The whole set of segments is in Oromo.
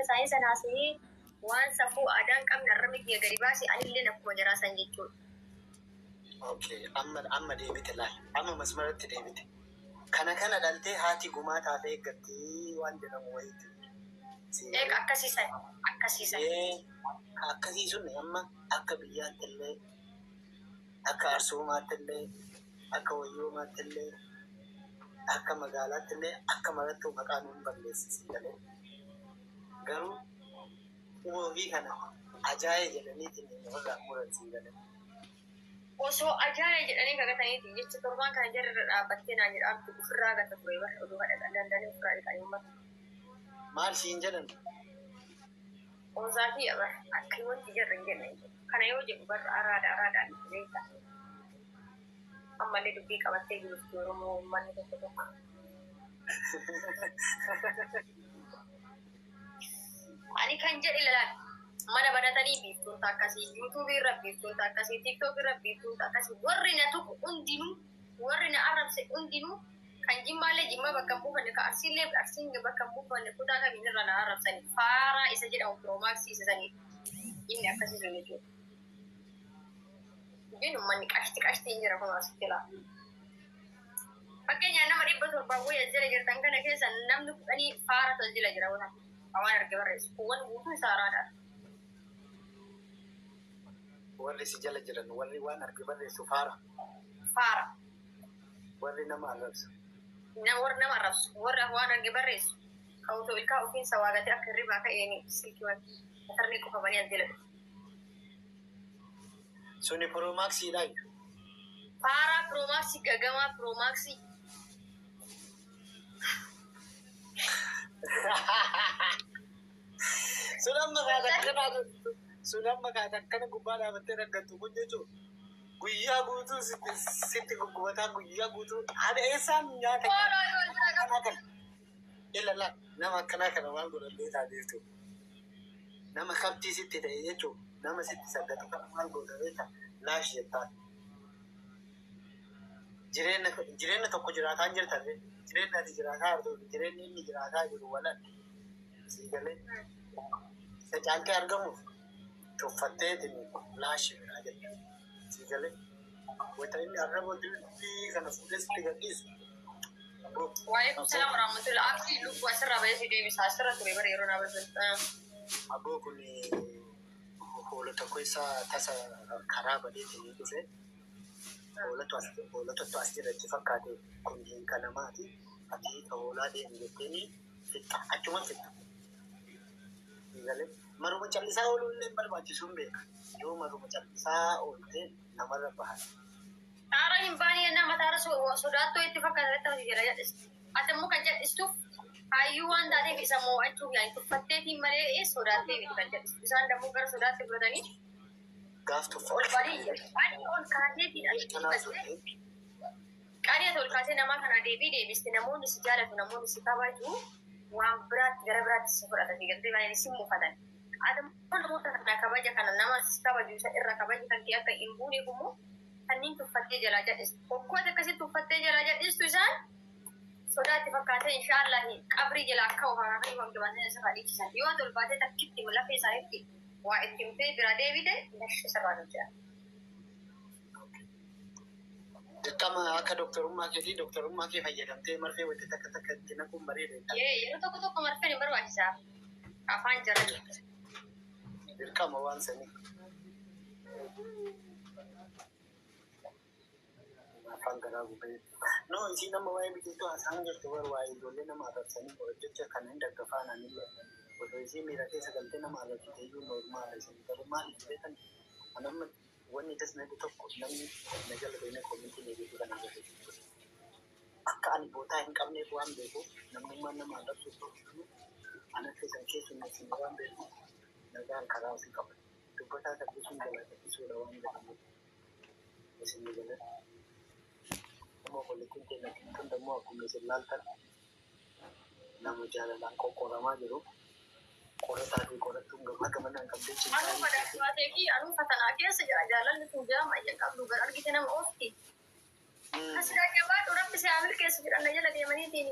isaanii sanaasii waan safuu aadaan qabna irra miti gadi baasi anillee akkuma jaraasan jechuudha. Okay, amma deebite laal. Amma masmaratti deebite. Kana dhaltee haati gumaa taatee eeggatti waan jedhamu wayiiti. Akkasiisan. Akkasiisun amma akka biyyaatti illee akka Arsoomaatti illee akka Wayyoomaatti illee akka magaalaatti illee akka marattuu maqaa nuun balleessisii galee. Garuu ofii kana ajaa'ee jedhaniitiin irraa muransii galee. Osoo ajaa'ee jedhanii kagataniiti jecha torbaan kana jarra dhaabbattee naan jedhamtu ofirraa gata ture bara oduu kadhatan dandanii ofirraa dhiqanii uummata. Maal siin jedhan? Oozaatii akka wanti jarra hin jenne kana yoo jedhu barra araadaan beekta. Ammallee dubbii qabattee jirti Oromoo uummanni tokko. Ani kan jedhe ilaala. Mana banatanii biiftuun akkasii, yuutuubii irra biiftuun akkasii, tiiktookii irra biiftuun akkasii, warri na tuqu hundinuu, warri na arrabse hundinuu, kan jimmaallee jimma bakka hin buufanne, kan arsiillee arsiin bakka hin buufanne, kutaa kamiin irra na arrabsanii, faaraa isa jedhamu piroomaksii isa sanii, inni akkasii sun jechuudha. Ijoon uummanni qashti jira kun asitti laa. Fakkeenyaaf nama 700 wayya jala jirtan kana keessa namni 10 faara tajaajila jira waan arge barreessu. Kuuwwan guutuu isaa araadaadha. Warri si jala jiran warri waan arge barreessu faara. Warri nama arrabsu. Warri nama arrabsu. Warri waan arge barreessu. Ka'uutoo ilkaa ofiinsa waagatee akka hirribaa ka'eeni silkiiwwan matarnii qofamanii as jala. Suni piroomaksiidha. Faara piroomaksii gagamaa piroomaksii. Sunan makaatan kana gubbaa dhaabattee raggattu kun jechuun guyyaa guutuu sitti guggubataa guyyaa guutuu haadha eessaan nyaata kana ilala nama akkanaa kana waan godhallee taateeftu nama kabtii sitti ta'e jechuun nama sitti saggatu kana maal godhameeta laash jettaan jireenya tokko jiraataa jirtan jireenya ati jiraataa jirtu jireenya inni jiraataa jiru walan sii galee isa caaltee argamuuf tuffatteetiin laashi biraa jedha sii galee wanta inni arraba dubbii kana fuudhesitti gadhiisu. Waalaikum salaam warahmatullahi abdii lubbuu asirraa bahee si deebisaa asirra ture bara yeroo naa barbaadu. Aboo kun hoolota keessaa tasa karaa badeetiin dhufe hoolotatu as jirratti fakkaate kun hiika namaati ati hiika hoolaa deemu jetteeni fixa achuma fixa. Maruma callisaa ooluu illee barbaachisuun beeka yoo maruma callisaa ooltee namarra bahan. Taara hin baane nama taara sodaattoo itti fakkaatatti hojii jira jedhistu. Ati immoo kan jedhistuuf hayyuu waan taateef isa mo'achuuf yaani tuffatteetiin malee sodaattee miti kan jedhistu. Isaan dammoo gara sodaatti fudhatanii. Gaaf tuffatu. Ol kaaseetiidha. Qaanii ati ol kaasee namaa kana deebiste namoonni si jaalatu namoonni si kabaju waan biraatti gara biraatti si fudhatanii galtee baay'een si muufatan. Ati immoo namoota kana kabaja kana nama si kabaju isa irra kabaji kan akka hin buuneef immoo kanneen tuffattee jalaa jedhistu. Hokkoota akkasitti tuffattee jalaa jedhistu isaan sodaatti fakkaatee inshaallah qabrii jalaa akka oofaa kan waan gabaasanii isa fadhiichisan. Yoo ati ol baatee takkitti lafee isaaniitti waa itti himtee bira deebite lashi sirraa hojjeta. Dirqama akka doktorummaa kee fayyadamtee marfee wanti takka itti naquun bareeda. Yeroo tokko marfeen hin barbaachisaa. Afaan jara jirtu. Dirqama waan sanii. Afaan garaa gubee. No, isii nama waa'ee biqiltuu haasaan jirtu bar waa'ee ijoollee nama arrabsanii hojjechaa kan hin daggafaanan illee. Osoo isii miira keessa galtee nama arrabsite iyyuu normaala isin garuu maal hin beekan anamma wanni tas nadi tokko namni na jala beekne koomintii neebiitu kan agarsiisu. Akka ani bootaa hin qabneef waan beekuuf namummaan nama arrabsuuf ta'u ana keessan keessummeessin waan beekuuf nagaan karaa ofii qaba. Dubbataa tabbisuun jalaa tabbisuudha waan jedhamuuf isin ni galan. Amma walitti keenya kun dammoo akkuma isin laaltan nama jaalalaan qoqqooramaa jiru. Qorataa fi qorattuun gamaa gamanaan qabdee cinqaa. Anuu fadaatee fi anuu fatanaa keessa jira jaalalli kun jaama ayya qabdu gara argite nama oofti. Asiraa gabaadhu rabbi si amil keessa jedhan jala deemaniitiin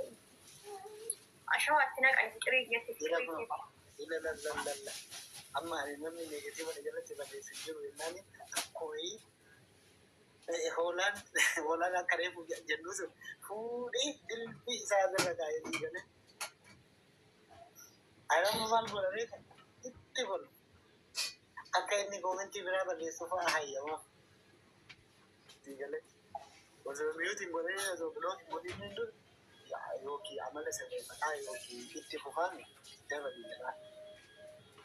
ashawaatti naqan fiqirii jetti. Ilalallalala. Amma ani namni negaatiiva jalatti barreessu jiru jennaan akkooyi hoolaan akka reefu jennu sun fuudhee dilbii isaa irra kaa'ee diigame. Ayyaana maal godhamee itti godhu akka inni koomentii biraa barreessuuf hayyamaa diigale. Osoo miyuutiin godhee osoo bilooti godhee dur yookiin amala sirreeffataa yookiin itti fufaan dabalii.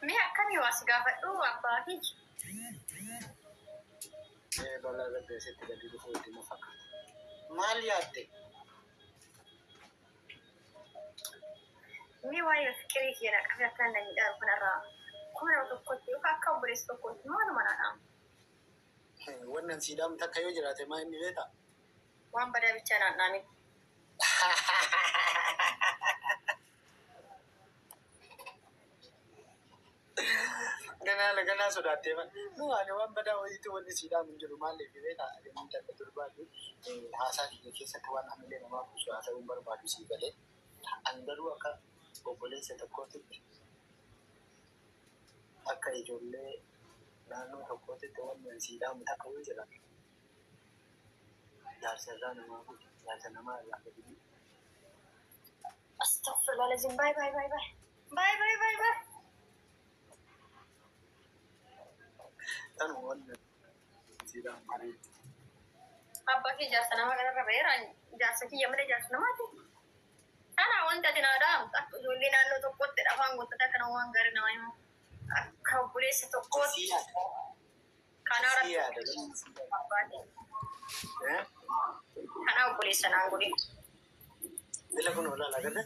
Mee akkamii waas gaafadhu abbaa fi balaa gaddeessitti gadi dhufuu itti nu fakkaata. Maal yaadde? mee waa'ee fikirii keenya qabee akka hin danda'u kanarraa kuma nama tokkotti yookaan akka obboleessa tokkotti maaluma naadhaam Wannan siidaan takka yoo jiraate maa inni beekaa? waan badaa bichaa naannaamin. Ganaa sodaattee ani waan badaa wayiitti wanni siidhaan hin jiru maaliif beekaa? Adeemni takka durbaatu haasaa kiyya keessatti waan hamilee namaa kuusu haasa'uun barbaadu sii galee ani garuu akka obboleessa tokkootitti akka ijoollee naannoo tokkootitti wanni siidhaan takka yoo jiraate jaarsa irraa namaa guutu jaarsa namaa irraa gadi. Astaghfirullah lazim bye. Kan wanni siidhaan bareedu. Abbaa kee jaarsa namaa kanarra baheera jaarsa kiyya malee jaarsa namaati. Kana wanta ati naadhaam akka ijoollee naannoo tokkotti afaan gootota kana waan gaarii namaa himu akka obboleessa tokkootti kana kana obboleessa naan godhin. Bila kun oolaa lagada.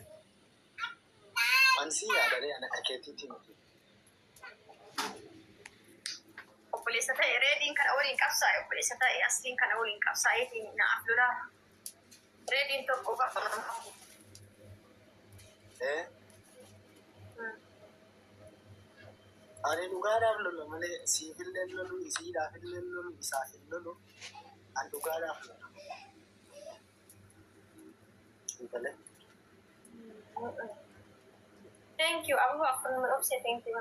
Wansi yaadalee ana akeetiitti miti. Obboleessa ta'e reediin kana waliin qabsaa'e obboleessa ta'e asliin kana waliin qabsaa'eetiin naaf lolaa. Reediin tokko qabama. Ani dhugaadhaaf lola malee siifillee lolu isiidhaafillee lolu isaafillee lolu ani dhugaadhaaf lola. Thank you. Aku gak pernah menopsi thank you.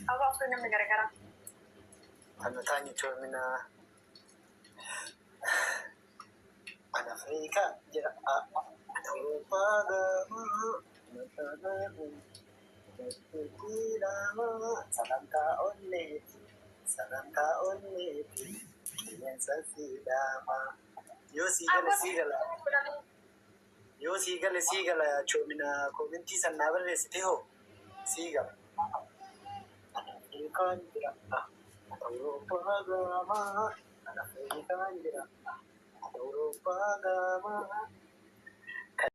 Aku gak pernah gara-gara. Ano tayo termina Afrika jira Europa Salanta onleti Kiyensa sidama Yo sigala chomina komenti sana barreessite ho sigala Afrikaan jira Europa gama Afrikaan jira Europa gama